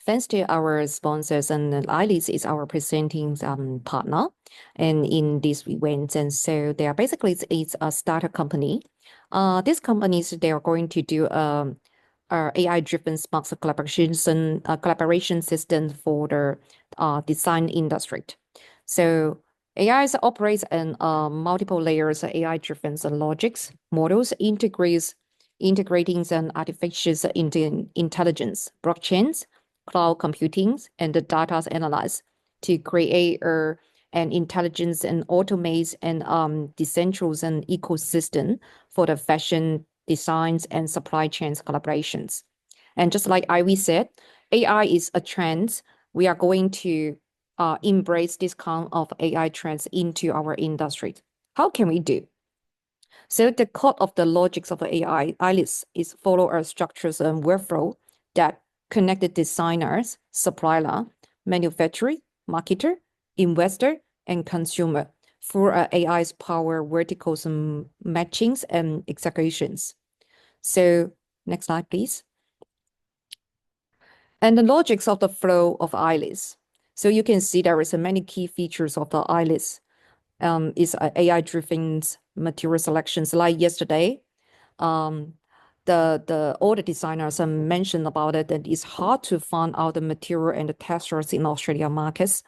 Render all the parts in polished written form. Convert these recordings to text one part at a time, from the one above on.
thanks to our sponsors, and ILEADS is our presenting partner and in this event. And so they are basically it's a startup company. These companies, they are going to do a AI-driven smart collaboration system for the design industry. So AI operates in multiple layers of AI-driven logics models, integrating an artificial intelligence, blockchains, cloud computing, and the data analyzed to create an intelligence and automate and decentralized ecosystem for the fashion designs and supply chains collaborations. And just like Ivy said, AI is a trend. We are going to embrace this kind of AI trends into our industry. How can we do? So the core of the logics of AI, ILEADS, is follow a structures and workflow that connect the designers, supplier, manufacturer, marketer, investor, and consumer through AI's power verticals and matchings and executions. So next slide, please. And the logics of the flow of ILEADS. So you can see there is many key features of the ILEADS. Is AI-driven material selections. Like yesterday, all the designers mentioned about it, that it's hard to find out the material and the textures in Australia markets.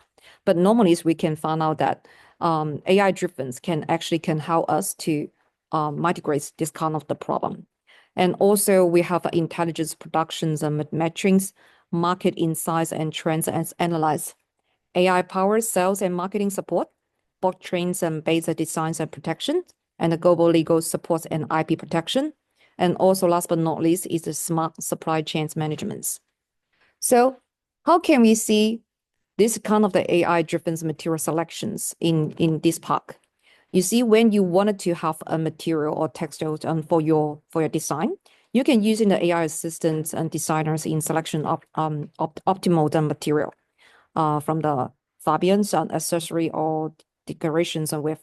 But normally we can find out that AI-driven can help us to mitigate this kind of the problem. And also we have intelligence productions and metrics, market insights and trends and analyze. AI-powered sales and marketing support, blockchains and basic designs and protection, and the global legal support and IP protection. And also last but not least is the smart supply chains management. So how can we see this kind of the AI-driven material selections in this part? You see, when you wanted to have a material or textile for your design, you can use in the AI assistants and designers in selection of optimal material from the Fabian's accessory or decorations with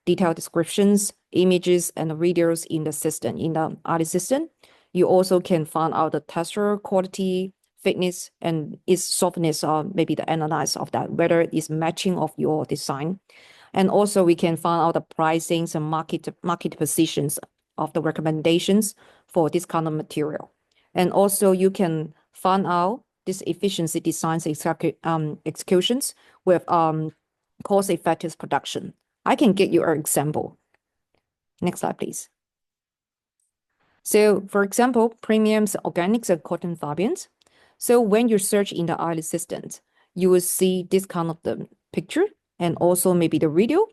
detailed descriptions, images, and videos in the system, in the art system. You also can find out the texture, quality, thickness, and its softness, or maybe the analyze of that, whether it's matching of your design. And also we can find out the pricings and market positions of the recommendations for this kind of material. And also you can find out this efficiency designs executions with cost-effective production. I can give you an example. Next slide, please. So, for example, premiums, organics, and cotton fabrics. So when you search in the ILEADS assistant, you will see this kind of the picture and also maybe the video.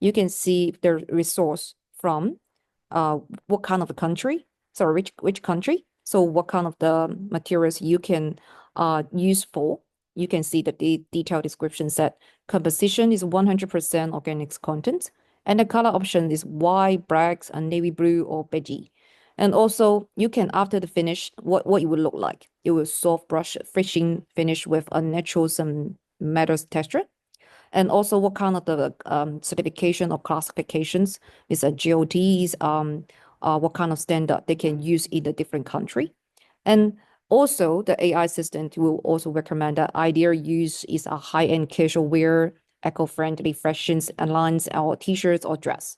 You can see the resource from what kind of a country, sorry, which country. So what kind of the materials you can use for. You can see that the detailed description said composition is 100% organics content, and the color option is white, black, and navy blue or beige. And also you can, after the finish, what it would look like. It will soft brush finishing finish with a natural some metals texture. And also what kind of the certification or classifications is a GOTs, what kind of standard they can use in a different country. And also, the AI assistant will also recommend that ideal use is a high-end casual wear, eco-friendly fashions and lines, or t-shirts or dress.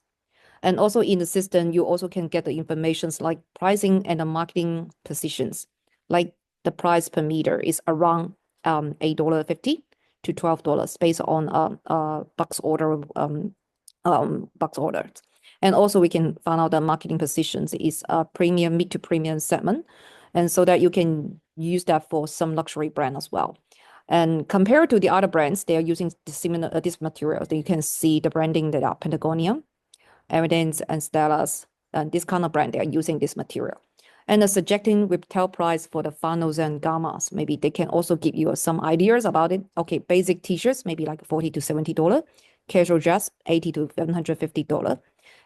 And also in the system, you also can get the informations like pricing and the marketing positions. Like the price per meter is around $8.50 to $12 based on box order. And also we can find out the marketing positions is a premium, mid to premium segment. And so that you can use that for some luxury brand as well. And compared to the other brands, they are using similar this material. You can see the branding that are Patagonia, Evidence, and Stellas, and this kind of brand, they are using this material. And the suggesting retail price for the funnels and gammas, maybe they can also give you some ideas about it. Okay, basic t-shirts, maybe like $40 to $70, casual dress, $80 to $750,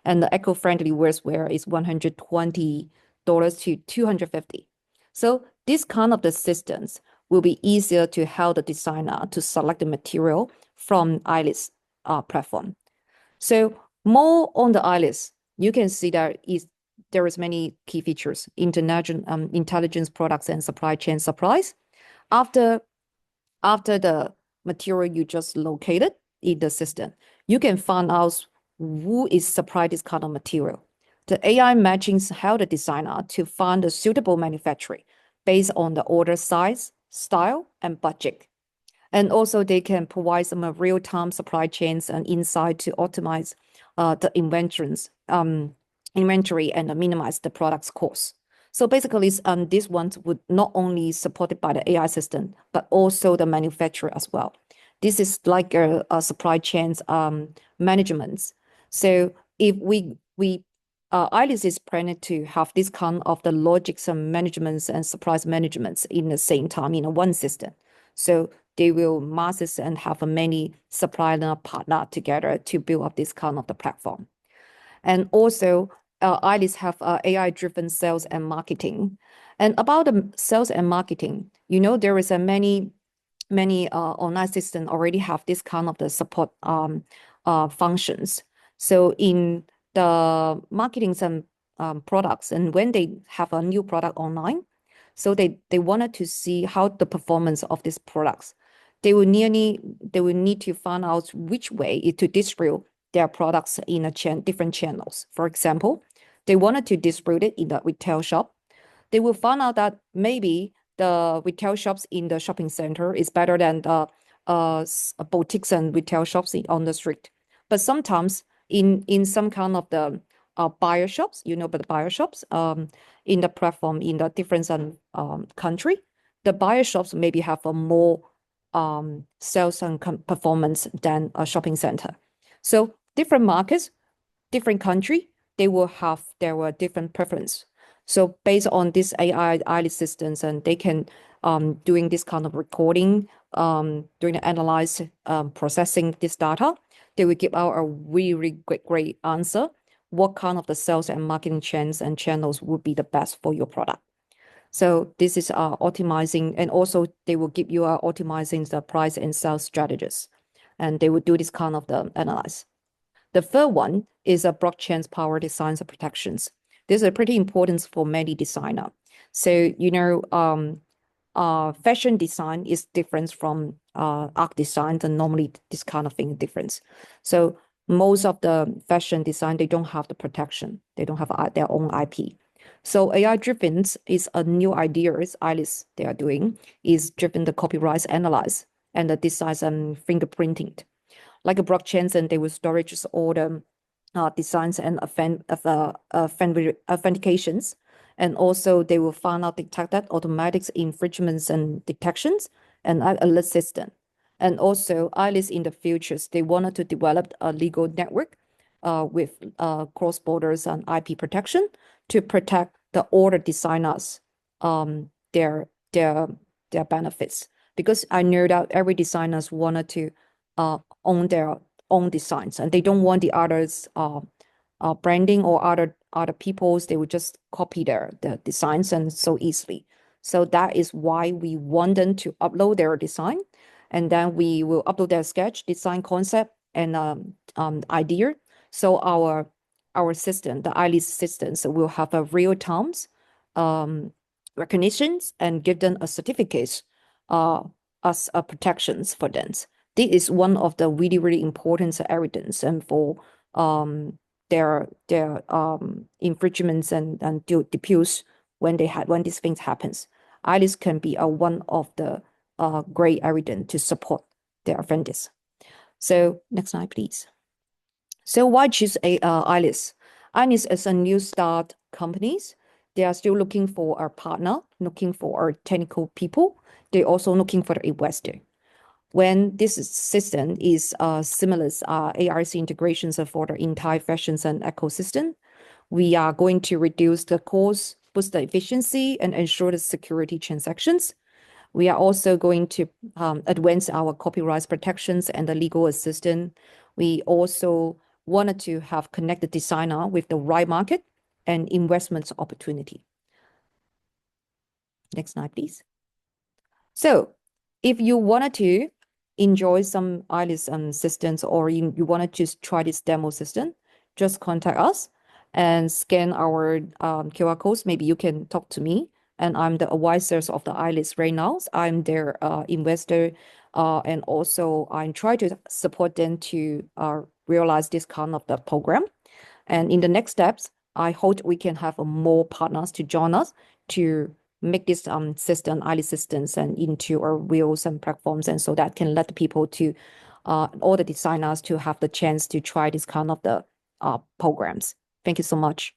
and the eco-friendly wear is $120 to $250. So this kind of the systems will be easier to help the designer to select the material from ILEADS platform. So more on the ILEADS, you can see that there is many key features: intelligence products and supply chain supplies, After the material you just located in the system, you can find out who is supplying this kind of material. The AI matchings help the designer to find a suitable manufacturer based on the order size, style, and budget. And also they can provide some real-time supply chains and insight to optimize the inventory and minimize the product's cost. So basically, these ones would not only supported by the AI system, but also the manufacturer as well. This is like a supply chains management. So if ILEADS is planning to have this kind of the logics and managements and supplies managements in the same time in one system. So they will masses and have many supplier partner together to build up this kind of the platform. And also, ILEADS have AI-driven sales and marketing. And about the sales and marketing, there is a many online systems already have this kind of the support functions. So in the marketing some products, and when they have a new product online, so they wanted to see how the performance of these products. They will need to find out which way to distribute their products in different channels. For example, they wanted to distribute it in the retail shop. They will find out that maybe the retail shops in the shopping center is better than the boutiques and retail shops on the street. But sometimes in some kind of the buyer shops, but the buyer shops in the platform in the different country, the buyer shops maybe have a more sales and performance than a shopping center. So different markets, different country, they will have their different preference. So based on this AI ILEADS systems, and they can doing this kind of recording, doing the analyze, processing this data, they will give out a really great answer. What kind of the sales and marketing channels and channels would be the best for your product? So this is optimizing, and also they will give you optimizing the price and sales strategies, and they will do this kind of the analyze. The third one is a blockchain's power designs and protections. This is pretty important for many designer. So fashion design is different from art design, and normally this kind of thing is different. So most of the fashion design, they don't have the protection. They don't have their own IP. So AI driven is a new ideas ILEADS they are doing is driven the copyright analyze and the designs and fingerprinting. Like a blockchains, and they will storage all the designs and authentications. And also they will find out, detect that automatic infringements and detections and alert system. And also ILEADS in the futures, they wanted to develop a legal network with cross borders and IP protection to protect all the designers their benefits. Because I know that every designers wanted to own their own designs, and they don't want the others branding or other people's. They would just copy their designs and so easily. So that is why we want them to upload their design, and then we will upload their sketch, design concept, and idea. So our system, the ILEADS systems, will have a real times recognitions and give them a certificate as a protections for them. This is one of the really important evidence and for their infringements and disputes when these things happens. ILEADS can be one of the great evidence to support their offenders. So next slide, please. So why choose ILEADS? ILEADS is a new start companies. They are still looking for a partner, looking for technical people. They're also looking for the investor. When this system is seamless ARC integrations for the entire fashion and ecosystem, we are going to reduce the cost, boost the efficiency, and ensure the security transactions. We are also going to advance our copyright protections and the legal assistance. We also wanted to have connected designer with the right market and investment opportunity. Next slide, please. So if you wanted to enjoy some ILEADS systems, or you wanted to try this demo system, just contact us and scan our QR codes. Maybe you can talk to me and I'm the advisors of the ILEADS right now. I'm their investor, and also I'm trying to support them to realize this kind of the program. And in the next steps, I hope we can have more partners to join us to make this system, ILEADS systems, and into our wheels and platforms, and so that can let the people to all the designers to have the chance to try this kind of the programs. Thank you so much.